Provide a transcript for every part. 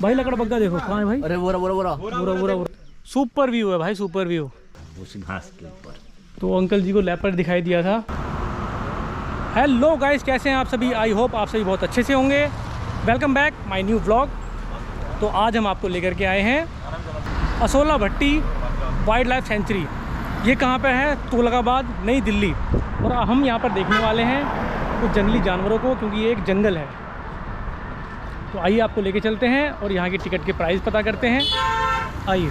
भाई लकड़बग्गा देखो कहाँ है भाई। अरे बोरा सुपर व्यू है भाई, सुपर व्यू घास के ऊपर। तो अंकल जी को लेपर्ड दिखाई दिया था। हेलो गाइस, कैसे हैं आप सभी? आई होप आप सभी बहुत अच्छे से होंगे। Welcome back my new vlog. तो आज हम आपको लेकर के आए हैं असोला भट्टी वाइल्ड लाइफ सेंचुरी। ये कहाँ पे है? तुगलकाबाद, नई दिल्ली। और हम यहाँ पर देखने वाले हैं कुछ जंगली जानवरों को, क्योंकि ये एक जंगल है। तो आइए आपको लेके चलते हैं और यहाँ की टिकट के प्राइस पता करते हैं। आइए।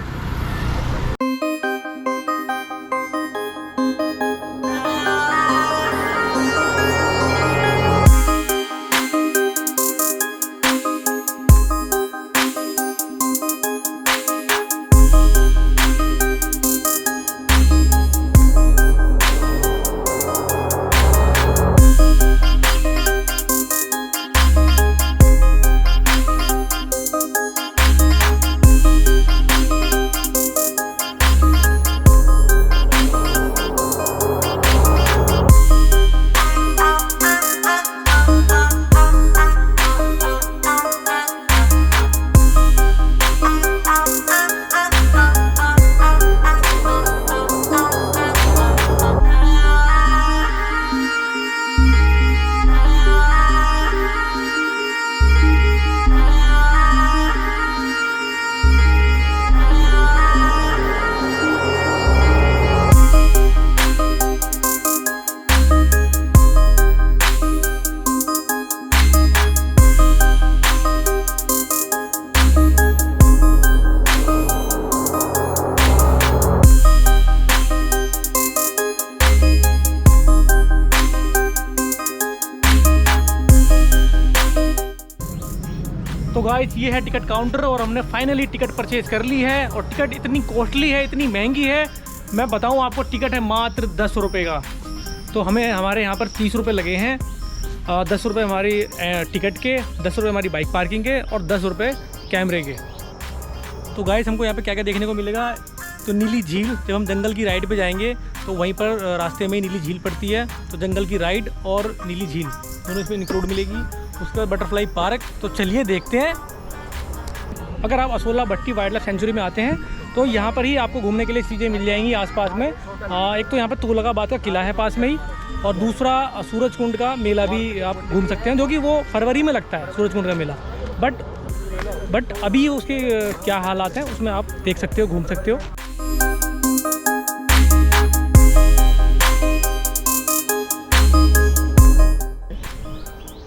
तो गाइस, ये है टिकट काउंटर और हमने फाइनली टिकट परचेज कर ली है। और टिकट इतनी कॉस्टली है, इतनी महंगी है, मैं बताऊं आपको। टिकट है मात्र 10 रुपये का। तो हमें हमारे यहाँ पर 30 रुपये लगे हैं। 10 रुपये हमारी टिकट के, 10 रुपये हमारी बाइक पार्किंग के और 10 रुपये कैमरे के। तो गाइस, हमको यहाँ पे क्या क्या देखने को मिलेगा? तो नीली झील, जब हम जंगल की राइड पे जाएंगे तो वहीं पर रास्ते में ही नीली झील पड़ती है। तो जंगल की राइड और नीली झील दोनों इसमें इंक्लूड मिलेगी। उसके बाद बटरफ्लाई पार्क। तो चलिए देखते हैं। अगर आप असोला भट्टी वाइल्ड लाइफ सेंचुरी में आते हैं तो यहाँ पर ही आपको घूमने के लिए चीज़ें मिल जाएंगी आसपास में। एक तो यहाँ पर तुगलकाबाद का किला है पास में ही, और दूसरा सूरज कुंड का मेला भी आप घूम सकते हैं, जो कि वो फरवरी में लगता है, सूरज कुंड का मेला। बट अभी उसके क्या हालात हैं उसमें आप देख सकते हो, घूम सकते हो।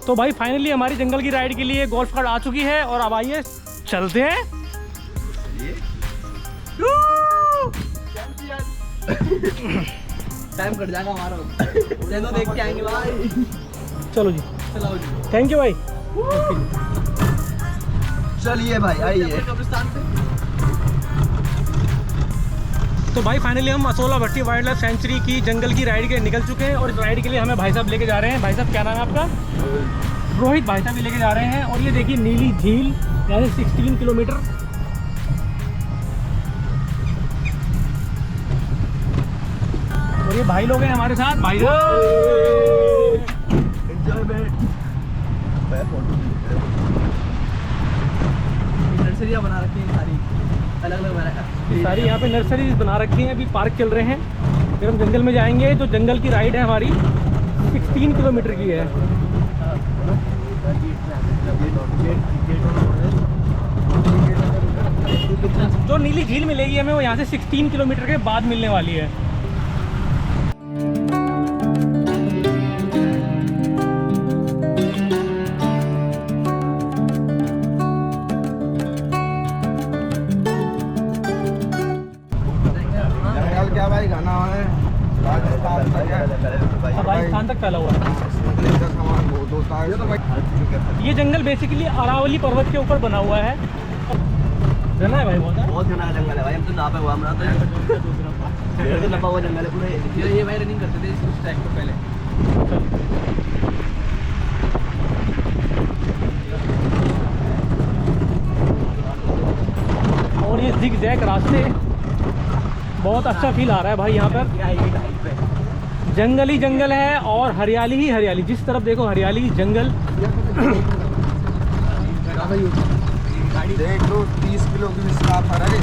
तो भाई फाइनली हमारी जंगल की राइड के लिए गोल्फ कार्ट आ चुकी है और अब आइए चलते हैं। टाइम कट जाएगा हमारा। तो देख के आएंगे भाई। चलो जी, चलाओ जी। थैंक यू भाई। चलिए भाई, आइए। तो भाई फाइनली हम असोला भट्टी वाइल्ड लाइफ सेंचुरी की जंगल की राइड के निकल चुके हैं और इस राइड के लिए हमें भाई साहब लेके जा रहे हैं। भाई साहब क्या नाम है आपका? रोहित भाई साहब भी लेके जा रहे हैं। और ये देखिए नीली झील, यानी 16 किलोमीटर। और ये भाई लोग हैं हमारे साथ। भाई नर्सरियाँ बना रखी हैं सारी, अलग अलग बना सारी यहाँ पे नर्सरीज बना रखी हैं। अभी पार्क चल रहे हैं। फिर हम जंगल में जाएंगे। जो जंगल की राइड है हमारी 16 किलोमीटर की है। जो नीली झील मिलेगी हमें वो यहाँ से 16 किलोमीटर के बाद मिलने वाली है। क्या भाई गाना है? राजस्थान तक फैला हुआ है। ये जंगल बेसिकली अरावली पर्वत के ऊपर बना हुआ है। घना है भाई, बहुत घना जंगल है भाई। हम तो नापा हुआ, हमारा तो लंबा हुआ जंगल है पूरा। ये भाई रनिंग करते थे उस टाइम को पहले। और ये जिग जैग रास्ते बहुत अच्छा फील आ रहा है भाई यहाँ पर। जंगल ही जंगल है और हरियाली ही हरियाली, जिस तरफ देखो हरियाली जंगल। देख लो 30 किलो की इसका ऑफर है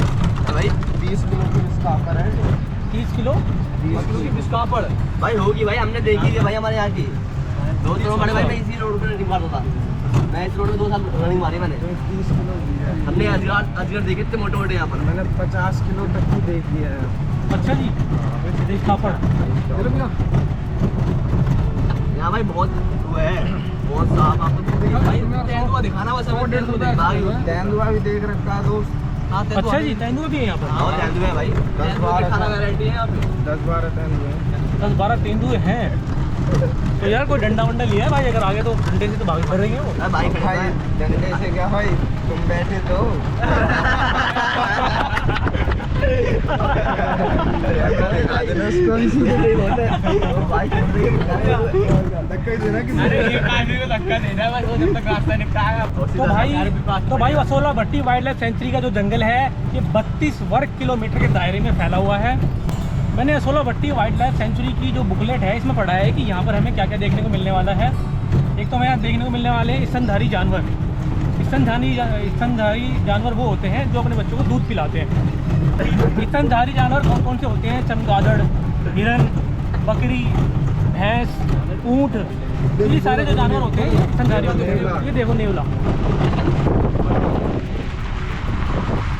भाई, 30 किलो की इसका ऑफर है। 30 किलो भाई होगी भाई, हमने देखी थी भाई हमारे यहाँ की। 2 साल बड़े भाई मैं इसी रोड पे रनिंग मारता था, मैं इस रोड पे 2 साल रनिंग मारी मैंने। 30 किलो की है। हमने अजगर देखे थे मोटे मोटे यहाँ पर। मैंने 50 किलो तक की देख लिया है। अच्छा जी, देख कापड़। यहाँ भाई बहुत वो है, बहुत साफ। आप तो भाई तेंदुआ दिखाना बस हमें। तेंदुआ भी देख रखा है दोस्त। हाँ, अच्छा जी, तेंदुआ भी है यहाँ पर। हाँ तेंदुआ है भाई, 10-12 खाना वैरायटी है यहाँ पे। 10-12 तेंदुए हैं। 10-12 तेंदुए हैं। तो यार कोई डंडा वंडा लिया है भाई? अगर आगे तो डंडे से तो भाग कर रही है वो। अरे भाई खड़े भाई डंडे से क्या भाई, तुम बैठे तो तो भाई असोला भट्टी वाइल्ड लाइफ सेंचुरी का जो जंगल है ये 32 वर्ग किलोमीटर के दायरे में फैला हुआ है। मैंने असोला भट्टी वाइल्ड लाइफ सेंचुरी की जो बुकलेट है इसमें पढ़ा है कि यहाँ पर हमें क्या क्या देखने को मिलने वाला है। एक तो हमें यहाँ देखने को मिलने वाले हैं स्तनधारी जानवर। स्तनधारी जानवर वो होते हैं जो अपने बच्चों को दूध पिलाते हैं। स्तनधारी जानवर कौन कौन से होते हैं? चमगादड़, हिरन, बकरी, भैंस, ऊँट, ये सारे जो जानवर होते हैं ये स्तनधारी होते हैं। ये देखो नेवला।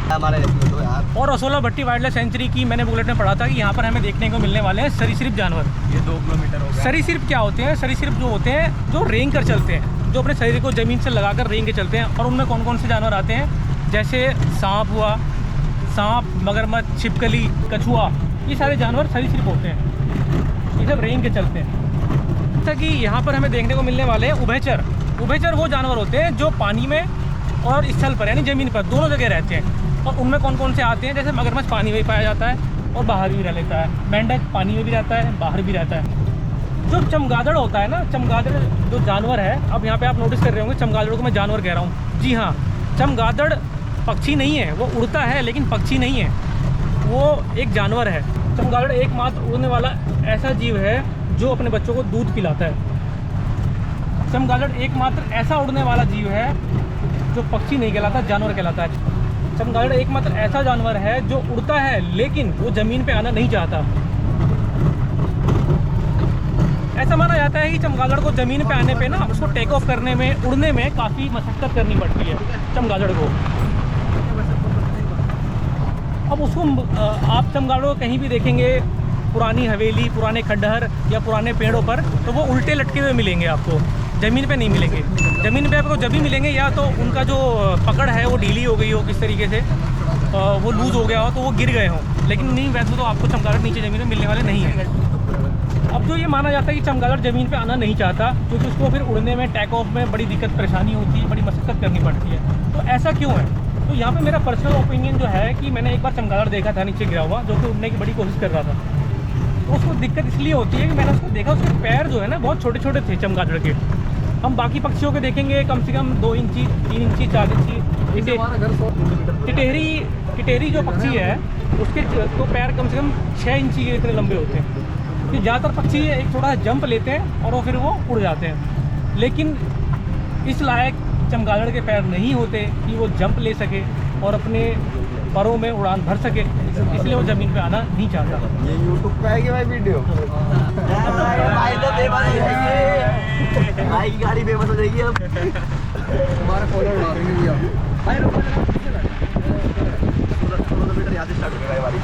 हमारे तो यार। और असोला भट्टी वाइल्ड लाइफ सेंचुरी की मैंने बुकलेट में पढ़ा था कि यहाँ पर हमें देखने को मिलने वाले हैं सरीसृप जानवर। ये 2 किलोमीटर हो गया। सरीसृप क्या होते हैं? सरीसृप जो होते हैं जो रेंग कर चलते हैं, जो अपने शरीर को ज़मीन से लगाकर रेंग के चलते हैं। और उनमें कौन कौन से जानवर आते हैं? जैसे सांप हुआ, सांप, मगरमच्छ, छिपकली, कछुआ, ये सारे जानवर सरीसृप होते हैं। ये सब रेंग के चलते हैं। जैसा कि यहाँ पर हमें देखने को मिलने वाले हैं उभयचर। उभयचर वो जानवर होते हैं जो पानी में और स्थल पर यानी ज़मीन पर दोनों जगह रहते हैं। और उनमें कौन कौन से आते हैं? जैसे मगरमच्छ पानी में भी पाया जाता है और बाहर भी रह लेता है। मेंढक पानी में भी रहता है, बाहर भी रहता है। जो चमगादड़ होता है ना, चमगादड़ जो जानवर है, अब यहाँ पे आप नोटिस कर रहे होंगे चमगादड़ को मैं जानवर कह रहा हूँ। जी हाँ, चमगादड़ पक्षी नहीं है, वो उड़ता है लेकिन पक्षी नहीं है, वो एक जानवर है। चमगादड़ एकमात्र उड़ने वाला ऐसा जीव है जो अपने बच्चों को दूध पिलाता है। चमगादड़ एकमात्र ऐसा उड़ने वाला जीव है जो पक्षी नहीं कहलाता, जानवर कहलाता है। चमगादड़ एकमात्र ऐसा जानवर है जो उड़ता है लेकिन वो ज़मीन पे आना नहीं चाहता। ऐसा माना जाता है कि चमगादड़ को ज़मीन पे आने पे ना उसको टेक ऑफ करने में, उड़ने में काफ़ी मशक्क़त करनी पड़ती है चमगादड़ को। अब उसको आप चमगादड़ को कहीं भी देखेंगे, पुरानी हवेली, पुराने खंडहर या पुराने पेड़ों पर, तो वो उल्टे लटके हुए मिलेंगे आपको, ज़मीन पे नहीं मिलेंगे। ज़मीन पे आपको जब भी मिलेंगे या तो उनका जो पकड़ है वो ढीली हो गई हो, किस तरीके से वो लूज़ हो गया हो तो वो गिर गए हों, लेकिन नहीं, वैसे तो आपको चमगादड़ नीचे ज़मीन में मिलने वाले नहीं है। अब जो ये माना जाता है कि चमगादड़ ज़मीन पे आना नहीं चाहता क्योंकि उसको फिर उड़ने में, टेक ऑफ में बड़ी दिक्कत परेशानी होती है, बड़ी मशक्क़त करनी पड़ती है। तो ऐसा क्यों है? तो यहाँ पे मेरा पर्सनल ओपिनियन जो है कि मैंने एक बार चमगादड़ देखा था नीचे गिरा हुआ, जो कि उड़ने की बड़ी कोशिश कर रहा था। तो उसको दिक्कत इसलिए होती है कि मैंने उसको देखा, उसके पैर जो है ना बहुत छोटे छोटे थे चमगादड़ के। हम बाकी पक्षियों के देखेंगे कम से कम 2 इंची, 3 इंची, 4 इंची। टिटेरी जो पक्षी है उसके तो पैर कम से कम 6 इंची के इतने लंबे होते हैं। कि ज़्यादातर पक्षी एक थोड़ा जंप लेते हैं और वो फिर वो उड़ जाते हैं, लेकिन इस लायक चमगादड़ के पैर नहीं होते कि वो जंप ले सके और अपने परों में उड़ान भर सके, इसलिए वो ज़मीन पे आना नहीं चाहता। ये YouTube पे आएगी भाई वीडियो। भाई तो बेबस हो जाएगी, भाई की गाड़ी बेबस हो जाएगी अब। हमारा फॉलोअर उड़ा रही है भाई 16 किलोमीटर यहाँ से स्टार्ट हो गया भाई,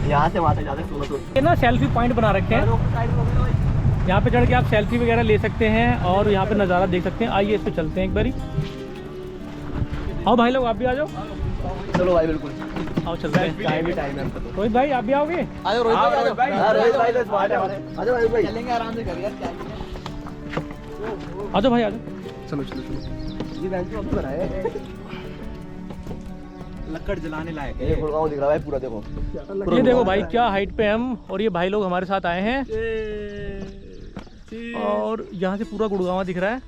यहाँ से वहाँ तक जाते 1600। ये ना सेल्फी पॉइंट बना रखे हैं, यहाँ पे चढ़ के आप सेल्फी वगैरह ले सकते हैं और यहाँ पे नज़ारा देख सकते हैं। आइए इस पे चलते हैं एक बारी। आओ भाई लोग, आप भी आ जाओ। चलो भाई बिल्कुल आओ चलते हैं। टाइम ही टाइम है। रोहित भाई आप भी आओगे? आ जाओ रोहित भाई, रोहित भाई तो स्मार्ट है हमारे। आ जाओ भाई, चलेंगे आराम से, कर यार क्या आ जाओ भाई, आ जाओ। चलो चलो चलो। ये बेंच तो बनाए लकड़ जलाने लायक ये गुड़गांव दिख रहा है पूरा, देखो ये देखो भाई क्या हाइट पे हम, और ये भाई लोग हमारे साथ आए हैं और यहाँ से पूरा गुड़गांव दिख रहा है।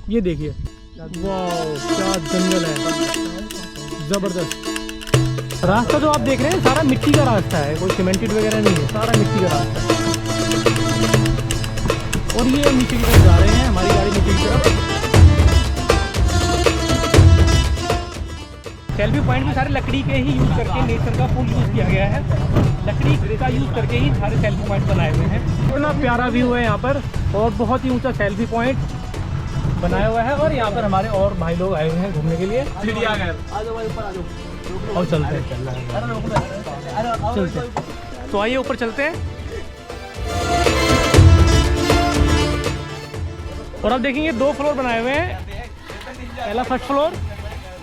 ये देखिए, वाह क्या जंगल है, जबरदस्त। रास्ता जो आप देख रहे हैं सारा मिट्टी का रास्ता है, कोई सीमेंटेड वगैरह नहीं है, सारा मिट्टी का रास्ता है। और ये हम नीचे की तरफ जा रहे हैं, हमारी गाड़ी नीचे की तरफ। सेल्फी पॉइंट भी सारे लकड़ी के ही यूज़ करके, नेचर का फुल यूज़ किया गया है, लकड़ी का यूज़ करके ही सारे सेल्फी पॉइंट बनाए हुए हैं। इतना प्यारा व्यू है यहाँ पर और बहुत ही ऊंचा सेल्फी पॉइंट बनाया हुआ है। और यहाँ पर हमारे और भाई लोग आए हुए हैं घूमने के लिए। और चलते हैं, चलते हैं। तो आइए ऊपर चलते हैं। और अब देखेंगे 2 फ्लोर बनाए हुए हैं, पहला फर्स्ट फ्लोर,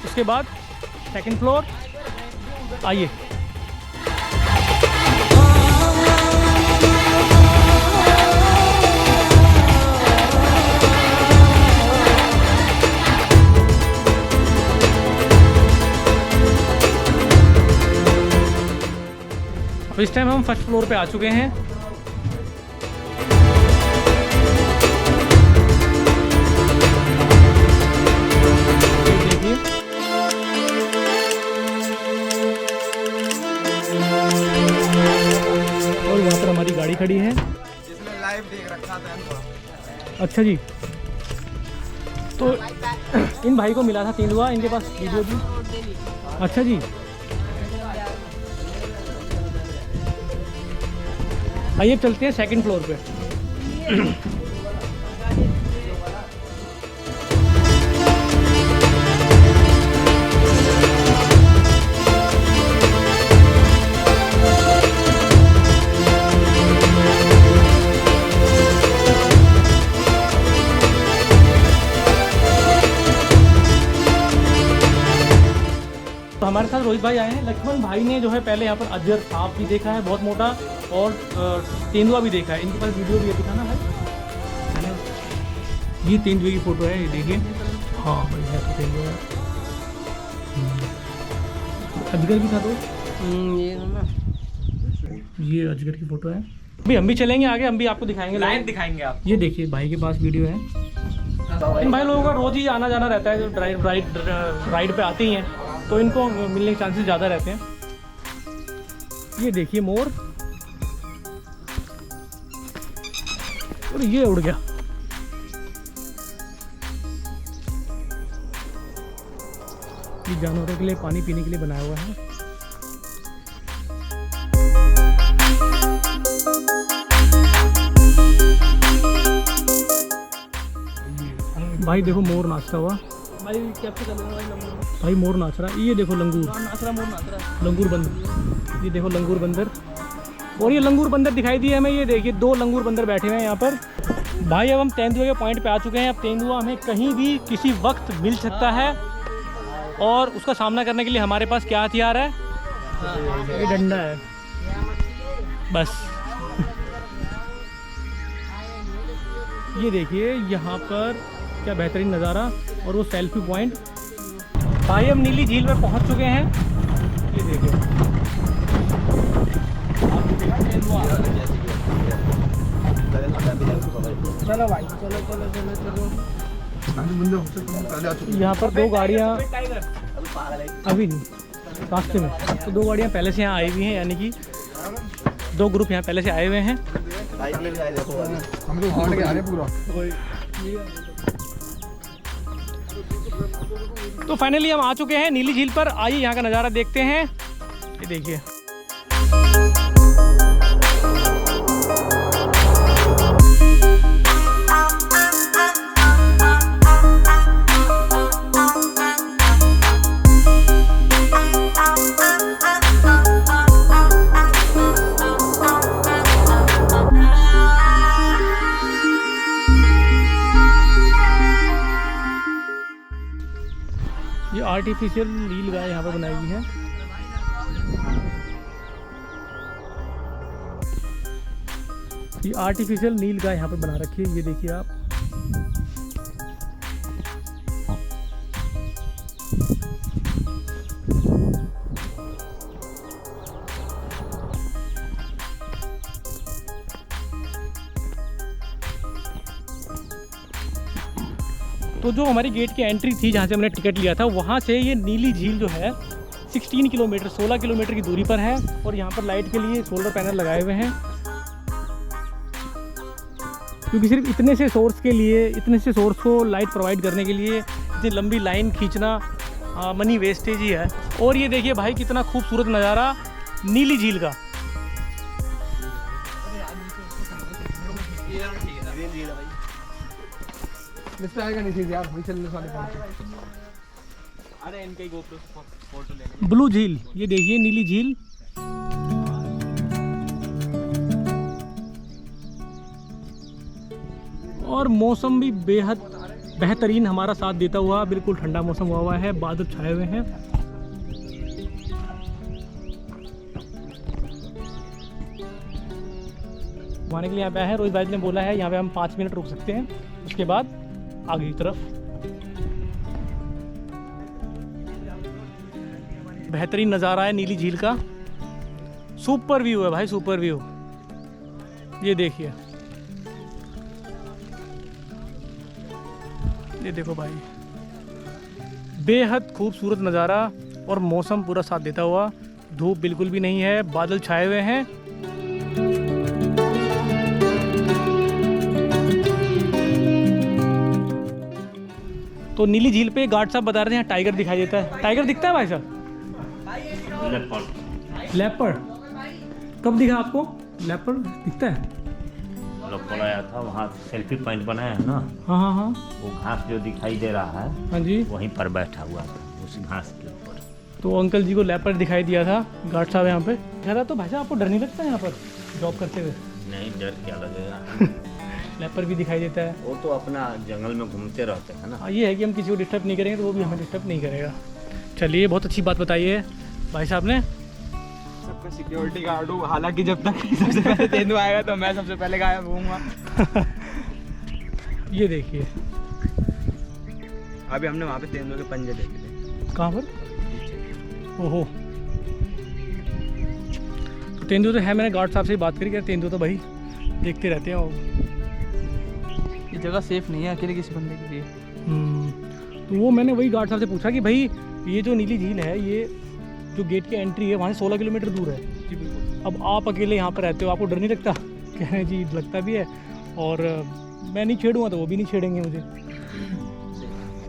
उसके बाद सेकंड फ्लोर। आइए। तो इस टाइम हम फर्स्ट फ्लोर पे आ चुके हैं। देखिए और यहाँ पर हमारी गाड़ी खड़ी है, इसमें लाइव देख रखा था इनको। अच्छा जी। तो इन भाई को मिला था तेंदुआ, इनके पास वीडियो भी। अच्छा जी। आइए चलते हैं सेकंड फ्लोर पे। तो हमारे साथ रोहित भाई आए हैं। लक्ष्मण भाई ने जो है पहले यहाँ पर अजगर सांप भी देखा है बहुत मोटा, और तेंदुआ भी देखा है। इनके पास वीडियो भी है, दिखाना भाई। ये तेंदुए की फोटो है, ये देखिए। हाँ भाई है तो तेंदुआ। अजगर भी था तो ये अजगर की फोटो है। अभी हम भी चलेंगे आगे, हम भी आपको दिखाएंगे, लाइव दिखाएंगे आप। ये देखिए भाई के पास वीडियो है। इन भाई लोगों का रोज ही आना जाना रहता है, जो राइड पे आते ही हैं तो इनको मिलने के चांसेस ज़्यादा रहते हैं। ये देखिए मोर, और ये उड़ गया। ये जानवरों के लिए पानी पीने के लिए बनाया हुआ है। भाई देखो मोर नाचता हुआ। भाई कैप्चर कर लेना भाई मोर नाच रहा है। ये देखो लंगूर नाच रहा, मोर नाच रहा है। लंगूर बंदर, ये देखो लंगूर बंदर। और ये लंगूर बंदर दिखाई दिए हमें, ये देखिए 2 लंगूर बंदर बैठे हुए हैं यहाँ पर। भाई अब हम तेंदुए के पॉइंट पे आ चुके हैं। अब तेंदुआ हमें कहीं भी किसी वक्त मिल सकता है, और उसका सामना करने के लिए हमारे पास क्या हथियार है? ये डंडा है बस। ये देखिए यहाँ पर क्या बेहतरीन नज़ारा, और वो सेल्फी पॉइंट। भाई हम नीली झील पर पहुँच चुके हैं। ये देखिए चलो भाई, चलो चलो चलो चलो। यहाँ पर 2 गाड़ियाँ अभी नहीं, रास्ते में तो 2 गाड़ियाँ पहले से यहाँ आई हुई हैं, यानी कि 2 ग्रुप यहाँ पहले से आए हुए हैं। हम लोग हार्ड के आ रहे पूरा। तो फाइनली हम आ चुके हैं नीली झील पर। आइए यहाँ का नज़ारा देखते हैं। ये देखिए ये आर्टिफिशियल नील गाय यहाँ पर बनाई हुई है। ये आर्टिफिशियल नील गाय यहाँ पर बना रखी है, ये देखिए आप। तो जो हमारी गेट की एंट्री थी, जहाँ से हमने टिकट लिया था, वहाँ से ये नीली झील जो है 16 किलोमीटर 16 किलोमीटर की दूरी पर है। और यहाँ पर लाइट के लिए सोलर पैनल लगाए हुए हैं, क्योंकि सिर्फ इतने से सोर्स के लिए, इतने से सोर्स को लाइट प्रोवाइड करने के लिए इतनी लंबी लाइन खींचना मनी वेस्टेज ही है। और ये देखिए भाई कितना खूबसूरत नज़ारा नीली झील का। मिस्टर आएगा नहीं थी यार, हम चलने वाले हैं। अरे इनके गोप्रो फोटो लेने। ब्लू झील, ये देखिए नीली झील। और मौसम भी बेहद बेहतरीन हमारा साथ देता हुआ, बिल्कुल ठंडा मौसम हुआ है, बादल छाए हुए हैं। घुमाने के लिए यहाँ पे आए हैं। रोहित भाई ने बोला है यहाँ पे हम 5 मिनट रुक सकते हैं, उसके बाद आगे की तरफ। बेहतरीन नज़ारा है नीली झील का, सुपर व्यू है भाई, सुपर व्यू। ये देखिए, ये देखो भाई, बेहद खूबसूरत नज़ारा और मौसम पूरा साथ देता हुआ। धूप बिल्कुल भी नहीं है, बादल छाए हुए हैं। तो नीली झील पे गार्ड साहब बता रहे थे यहाँ टाइगर दिखाई देता है। टाइगर दिखता है भाई साहब? लेपर्ड कब दिखा आपको? लेपर्ड दिखता है? लेपर्ड आया था वहाँ, सेल्फी पॉइंट बनाया है ना। हाँ हाँ हाँ वो घास जो दिखाई दे रहा है, हाँ जी, वहीं पर बैठा हुआ था उस घास के ऊपर। तो अंकल जी को लेपर्ड दिखाई दिया था गार्ड साहब यहाँ पे। कह रहा तो भाई साहब आपको डर नहीं लगता यहाँ पर जॉब करते हुए? नहीं, डर क्या लगेगा। लेपर्ड भी दिखाई देता है। वो तो अपना जंगल में घूमते रहते हैं ना। हाँ, ये है कि हम किसी को डिस्टर्ब नहीं करेंगे तो वो भी हमें डिस्टर्ब नहीं करेगा। चलिए, बहुत अच्छी बात बताई है भाई साहब ने। सबका सिक्योरिटी गार्ड हूँ, हालांकि जब तक सबसे पहले तेंदु आएगा तो मैं सबसे पहले गायब होऊंगा। ये देखिए, अभी हमने वहाँ पे तेंदुओं के पंजे देखे थे। कहाँ पर? ओहो, तो तेंदुआ तो है। मैंने गार्ड साहब से ही बात करी कि तेंदुआ तो भाई देखते रहते हैं। और ये जगह सेफ नहीं है अकेले किसी बंदे के लिए। तो वो मैंने वही गार्ड साहब से पूछा कि भाई ये जो नीली झील है, ये जो गेट की एंट्री है वहाँ से 16 किलोमीटर दूर है। जी बिल्कुल। अब आप अकेले यहाँ पर रहते हो, आपको डर नहीं लगता? कह रहे हैं जी लगता भी है, और मैं नहीं छेड़ूंगा तो वो भी नहीं छेड़ेंगे मुझे।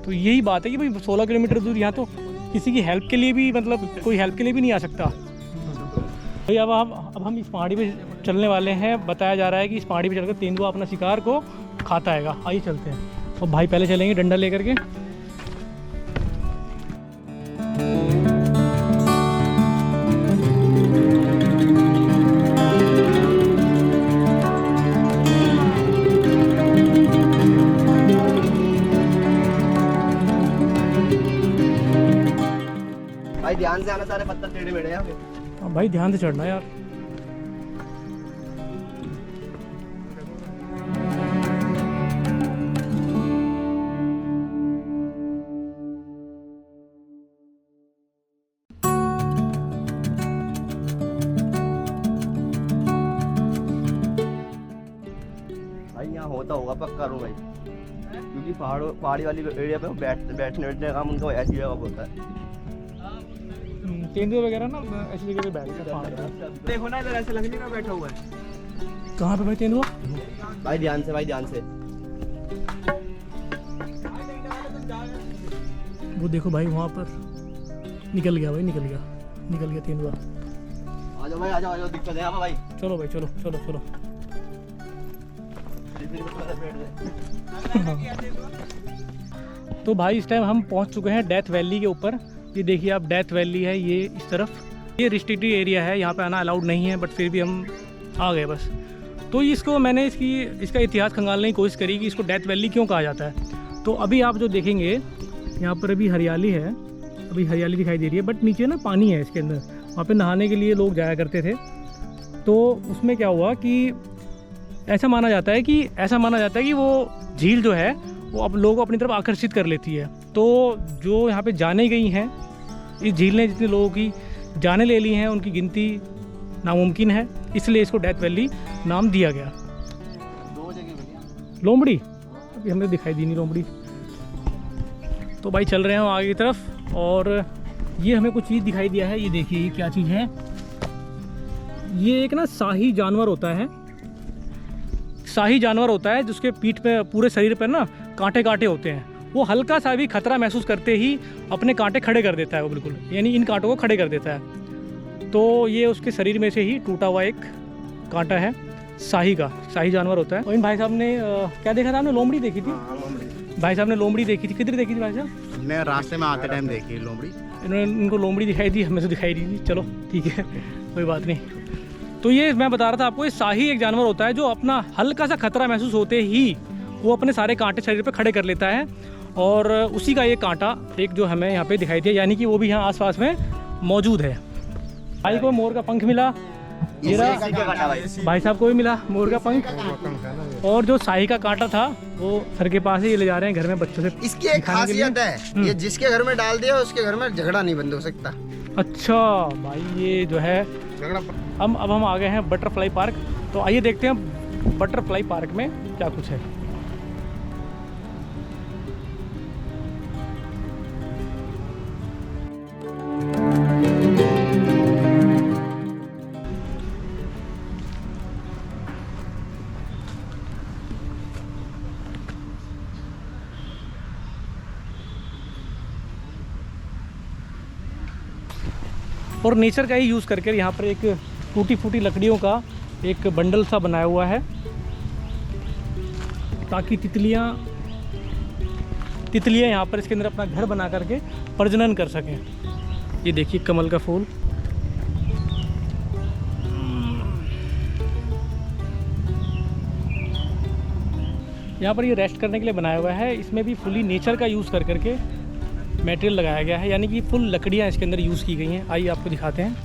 तो यही बात है कि भाई 16 किलोमीटर दूर यहाँ तो किसी की हेल्प के लिए भी, मतलब कोई हेल्प के लिए भी नहीं आ सकता भाई। अब हम इस पहाड़ी पे चलने वाले हैं। बताया जा रहा है कि इस पहाड़ी पे चलकर तेंदुआ अपना शिकार को खाता है। आइए चलते हैं। और भाई पहले चलेंगे डंडा लेकर के। भाई ध्यान से आना, सारे पत्थर टेढ़े मेढ़े हैं। हाँ भाई, ध्यान से चढ़ना यार। भाई यहाँ होता होगा पक्का रू भाई, क्योंकि पहाड़ी वाली एरिया पे बैठने का काम उनका ऐसी जगह होता है। तेंदुआ वगैरह ना ऐसी जगह पे बैठते हैं। देखो ना, इधर ऐसे लग नहीं रहा बैठा हुआ है। कहाँ पे भाई तेंदुआ? भाई ध्यान से, भाई ध्यान से। वो देखो भाई, वहाँ पर निकल गया भाई, निकल गया तेंदुआ। आ जाओ भाई, आ जाओ, दिक्कत है यहाँ पे भाई। चलो भाई, चलो चलो चलो। तो भाई इस टाइम हम पहुंच चुके हैं डेथ वैली के ऊपर। ये देखिए आप, डेथ वैली है ये इस तरफ। ये रिस्ट्रिक्टेड एरिया है, यहाँ पे आना अलाउड नहीं है, बट फिर भी हम आ गए बस। तो इसको मैंने इसका इतिहास खंगालने की कोशिश करी कि इसको डेथ वैली क्यों कहा जाता है। तो अभी आप जो देखेंगे यहाँ पर अभी हरियाली है, अभी हरियाली दिखाई दे रही है, बट नीचे ना पानी है इसके अंदर। वहाँ पे नहाने के लिए लोग जाया करते थे। तो उसमें क्या हुआ कि ऐसा माना जाता है कि वो झील जो है वो अब लोगों को अपनी तरफ आकर्षित कर लेती है। तो जो यहाँ पे जाने गई हैं, इस झील ने जितने लोगों की जाने ले ली हैं उनकी गिनती नामुमकिन है, इसलिए इसको डेथ वैली नाम दिया गया। लोमड़ी अभी हमें दिखाई दी नहीं लोमड़ी। तो भाई चल रहे हैं आगे की तरफ, और ये हमें कुछ चीज़ दिखाई दिया है, ये देखिए ये क्या चीज़ है। ये एक ना शाही जानवर होता है, शाही जानवर होता है जिसके पीठ पे पूरे शरीर पर ना कांटे कांटे होते हैं। वो हल्का सा भी खतरा महसूस करते ही अपने कांटे खड़े कर देता है वो, बिल्कुल यानी इन कांटों को खड़े कर देता है। तो ये उसके शरीर में से ही टूटा हुआ एक कांटा है, शाही का, शाही जानवर होता है। और इन भाई साहब ने क्या देखा था? आपने लोमड़ी देखी थी? भाई साहब ने लोमड़ी देखी थी। किधर देखी थी भाई साहब? हमने रास्ते में आते टाइम देखी लोमड़ी। इन्होंने इनको लोमड़ी दिखाई दी, हमें तो दिखाई नहीं दी। चलो ठीक है, कोई बात नहीं। तो ये मैं बता रहा था आपको, ये शाही एक जानवर होता है जो अपना हल्का सा खतरा महसूस होते ही वो अपने सारे कांटे शरीर पे खड़े कर लेता है। और उसी का ये कांटा एक जो हमें यहाँ पे दिखाई दिया, यानी कि वो भी यहाँ आसपास में मौजूद है। भाई को मोर का पंख मिला, ये रहा भाई साहब को भी मिला मोर का पंख। और जो शाही का कांटा था वो सर के पास ही ले जा रहे हैं घर में बच्चों से। इसकी एक खासियत है, ये जिसके घर में डाल दिया उसके घर में झगड़ा नहीं बंद हो सकता। अच्छा भाई, ये जो है अब हम आ गए हैं बटरफ्लाई पार्क। तो आइए देखते हैं बटरफ्लाई पार्क में क्या कुछ है। और नेचर का ही यूज़ करके यहाँ पर एक टूटी फूटी लकड़ियों का एक बंडल सा बनाया हुआ है ताकि तितलियाँ यहाँ पर इसके अंदर अपना घर बना करके प्रजनन कर सकें। ये देखिए कमल का फूल। यहाँ पर ये रेस्ट करने के लिए बनाया हुआ है। इसमें भी फुली नेचर का यूज़ कर करके मटेरियल लगाया गया है, यानी कि फुल लकड़ियाँ इसके अंदर यूज़ की गई हैं। आइए आपको दिखाते हैं।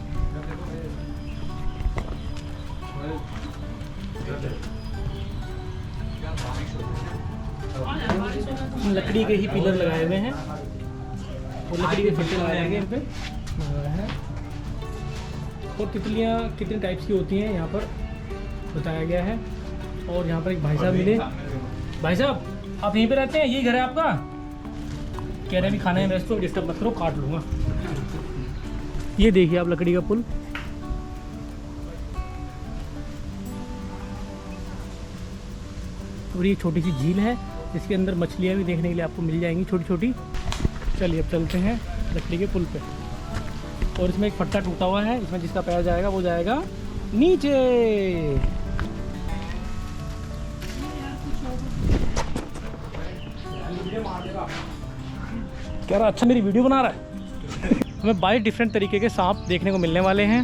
लकड़ी के ही पिलर लगाए हुए हैं और लकड़ी के फट्टे लगाए गए इन पे है। और तितलियाँ कितने टाइप्स की होती हैं यहाँ पर बताया गया है। और यहाँ पर एक भाई साहब मिले। भाई साहब आप यहीं पे रहते हैं? यही घर है आपका? कह रहे हैं भी खाने में व्यस्त हो, डिस्टर्ब मत करो, काट लूँगा। ये देखिए आप लकड़ी का पुल। और ये छोटी सी झील है, इसके अंदर मछलियाँ भी देखने के लिए आपको मिल जाएंगी छोटी छोटी। चलिए अब चलते हैं लकड़ी के पुल पे। और इसमें एक फट्टा टूटा हुआ है, इसमें जिसका पैर जाएगा वो जाएगा नीचे। कह रहा अच्छा मेरी वीडियो बना रहा है। हमें 22 डिफरेंट तरीके के सांप देखने को मिलने वाले हैं।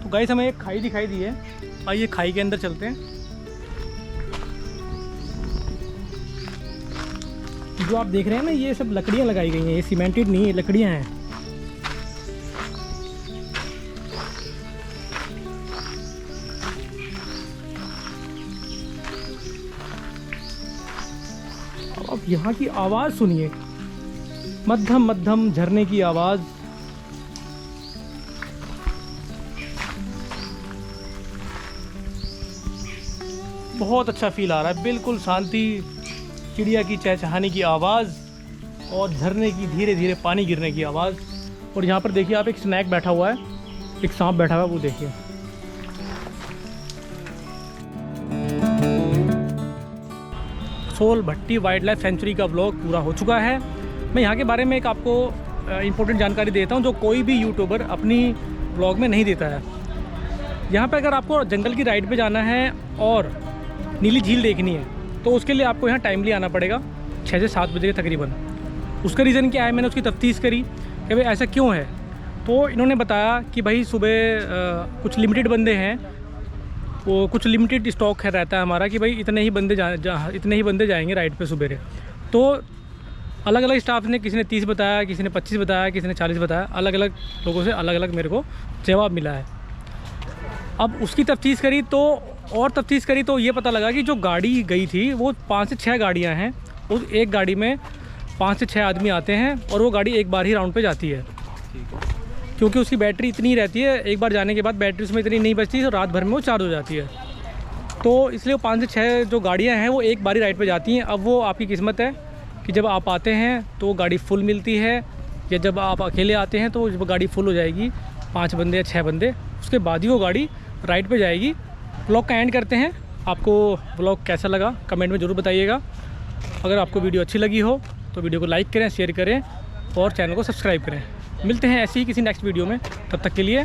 तो गाइस हमें एक खाई दिखाई दी है, आइए खाई के अंदर चलते हैं। जो आप देख रहे हैं ना, ये सब लकड़ियाँ लगाई गई हैं, ये सीमेंटेड नहीं है, लकड़ियाँ हैं। अब यहाँ की आवाज़ सुनिए, मध्यम मध्यम झरने की आवाज़। बहुत अच्छा फील आ रहा है, बिल्कुल शांति, चिड़िया की चहचहाने की आवाज़ और झरने की धीरे धीरे पानी गिरने की आवाज़। और यहाँ पर देखिए आप, एक स्नैक बैठा हुआ है, एक सांप बैठा हुआ है, वो देखिए। सोल भट्टी वाइल्ड लाइफ सेंचुरी का व्लॉग पूरा हो चुका है। मैं यहाँ के बारे में एक आपको इम्पोर्टेंट जानकारी देता हूँ जो कोई भी यूट्यूबर अपनी व्लॉग में नहीं देता है। यहाँ पे अगर आपको जंगल की राइड पे जाना है और नीली झील देखनी है तो उसके लिए आपको यहाँ टाइमली आना पड़ेगा 6 से 7 बजे के तकरीबन। उसका रीज़न क्या है, मैंने उसकी तफ्तीश करी कि भाई ऐसा क्यों है। तो इन्होंने बताया कि भाई सुबह कुछ लिमिटेड बंदे हैं, वो कुछ लिमिटेड स्टॉक है रहता है हमारा कि भाई इतने ही बंदे जाएंगे राइड पे सुबह। तो अलग अलग स्टाफ ने, किसी ने 30 बताया, किसी ने 25 बताया, किसी ने 40 बताया, अलग अलग लोगों से अलग अलग मेरे को जवाब मिला है। अब उसकी तफ्तीश करी तो ये पता लगा कि जो गाड़ी गई थी वो 5 से 6 गाड़ियाँ हैं। उस एक गाड़ी में 5 से 6 आदमी आते हैं और वो गाड़ी एक बार ही राउंड पे जाती है, क्योंकि उसकी बैटरी इतनी रहती है, एक बार जाने के बाद बैटरी उसमें इतनी नहीं बचती तो रात भर में वो चार्ज हो जाती है। तो इसलिए वो 5 से 6 जो गाड़ियाँ हैं वो एक बारी राइड पे जाती हैं। अब वो आपकी किस्मत है कि जब आप आते हैं तो वो गाड़ी फुल मिलती है, या जब आप अकेले आते हैं तो जब गाड़ी फुल हो जाएगी 5 बंदे या 6 बंदे, उसके बाद ही वो गाड़ी राइड पे जाएगी। ब्लॉग का एंड करते हैं। आपको ब्लॉग कैसा लगा कमेंट में ज़रूर बताइएगा। अगर आपको वीडियो अच्छी लगी हो तो वीडियो को लाइक करें, शेयर करें और चैनल को सब्सक्राइब करें। मिलते हैं ऐसे ही किसी नेक्स्ट वीडियो में, तब तक के लिए